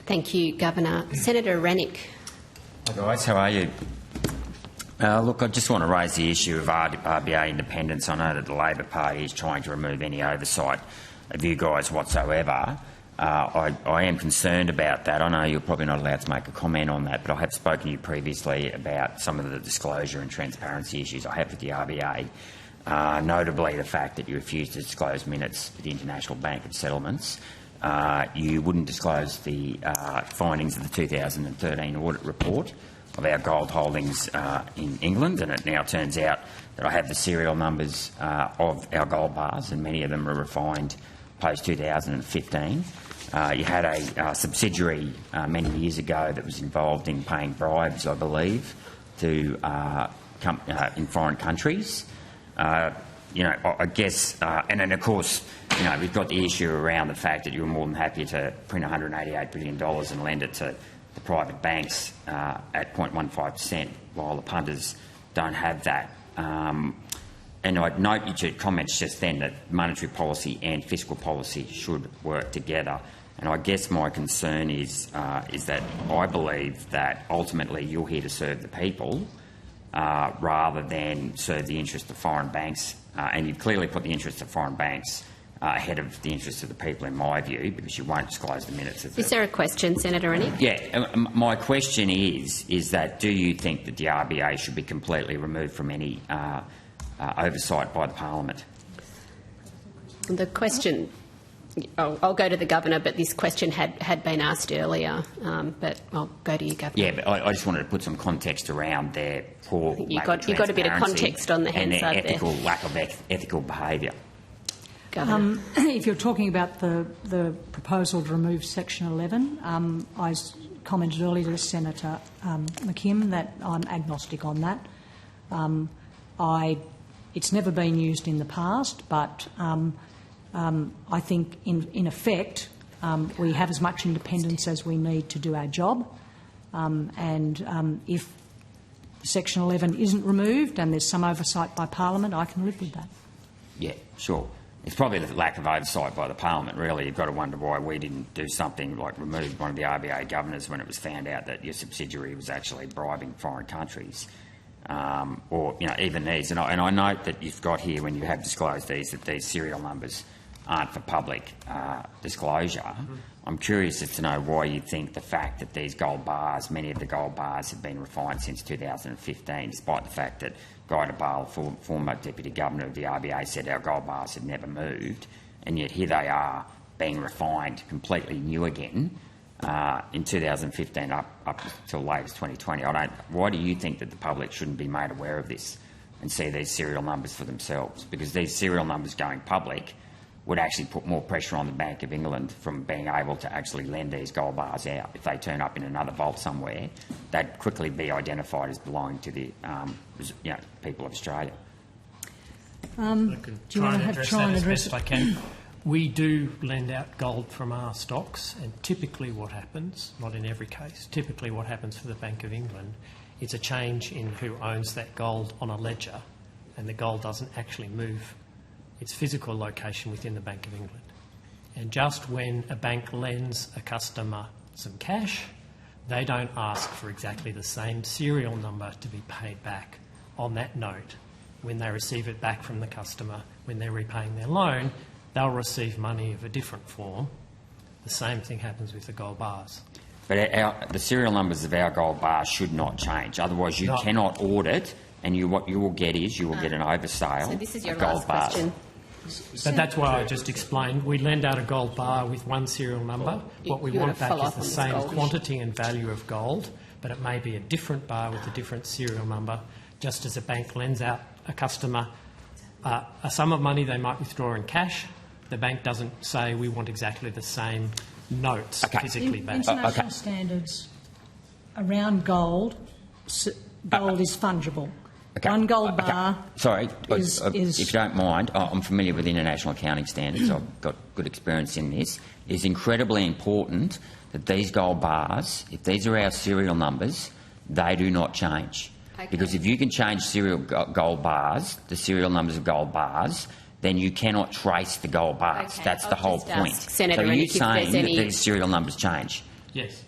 Thank you, Governor. Senator Rennick. Hi guys, how are you? Look, I just want to raise the issue of RBA independence. I know that the Labor Party is trying to remove any oversight of you guys whatsoever. I am concerned about that. I know you're probably not allowed to make a comment on that, but I have spoken to you previously about some of the disclosure and transparency issues I have with the RBA, notably the fact that you refused to disclose minutes for the International Bank of Settlements. You wouldn't disclose the findings of the 2013 audit report of our gold holdings in England, and it now turns out that I have the serial numbers of our gold bars, and many of them are refined post-2015. You had a subsidiary many years ago that was involved in paying bribes, I believe, to in foreign countries. I guess, and then of course, we've got the issue around the fact that you were more than happy to print $188 billion and lend it to the private banks at 0.15%, while the punters don't have that. And I'd note your comments just then that monetary policy and fiscal policy should work together. And I guess my concern is that I believe that ultimately you're here to serve the people rather than serve the interests of foreign banks. And you've clearly put the interests of foreign banks ahead of the interests of the people, in my view, because you won't disclose the minutes. Is there a question, Senator Rennick? Yeah, my question is that do you think that the RBA should be completely removed from any oversight by the Parliament? The question, I'll go to the Governor, but this question had been asked earlier, but I'll go to you, Governor. Yeah, but I just wanted to put some context around their poor you got a bit of context on the hand side and their lack of ethical behaviour. If you're talking about the proposal to remove Section 11, I commented earlier to Senator McKim that I'm agnostic on that. It's never been used in the past, but I think in effect we have as much independence as we need to do our job, and if Section 11 isn't removed and there's some oversight by Parliament, I can live with that. Yeah, sure. It's probably the lack of oversight by the Parliament, really. You've got to wonder why we didn't do something like remove one of the RBA governors when it was found out that your subsidiary was actually bribing foreign countries. Or even these. And I note that you've got here, when you have disclosed these, that these serial numbers aren't for public disclosure. Mm-hmm. I'm curious as to know why you think the fact that these gold bars, many of the gold bars, have been refined since 2015, despite the fact that Guy Debale, former Deputy Governor of the RBA, said our gold bars had never moved, and yet here they are being refined completely new again in 2015 up till late as 2020. Why do you think that the public shouldn't be made aware of this and see these serial numbers for themselves? Because these serial numbers going public would actually put more pressure on the Bank of England from being able to actually lend these gold bars out. If they turn up in another vault somewhere, they'd quickly be identified as belonging to the people of Australia. I can try and address that as best I can. We do lend out gold from our stocks, and typically what happens, not in every case, typically what happens for the Bank of England, it's a change in who owns that gold on a ledger, and the gold doesn't actually move its physical location within the Bank of England. And just when a bank lends a customer some cash, they don't ask for exactly the same serial number to be paid back on that note. When they receive it back from the customer, when they're repaying their loan, they'll receive money of a different form. The same thing happens with the gold bars. But the serial numbers of our gold bars should not change. Otherwise, you cannot audit, and what you will get is you will get an oversale so this is your of gold last bars. Question. But that's why I just explained. We lend out a gold bar with one serial number. What we want back is the same quantity and value of gold, but it may be a different bar with a different serial number, just as a bank lends out a customer a sum of money they might withdraw in cash. The bank doesn't say we want exactly the same notes physically back. International standards around gold is fungible. Okay. One gold bar. Sorry, is if you don't mind, I'm familiar with international accounting standards. I've got good experience in this. It's incredibly important that these gold bars, if these are our serial numbers, they do not change. Okay. Because if you can change gold bars, the serial numbers of gold bars, then you cannot trace the gold bars. Okay. That's the whole point. Senator so are you Rennick, saying that these serial numbers change? Yes.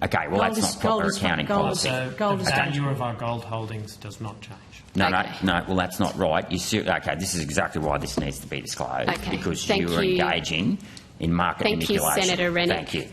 Okay, well, that's not proper accounting policy. So gold the is value of our gold holdings does not change. No, Okay. no, well, that's not right. Okay, this is exactly why this needs to be disclosed, Okay, because thank you were you. engaging in market Thank you, manipulation. Senator Rennick. Thank you.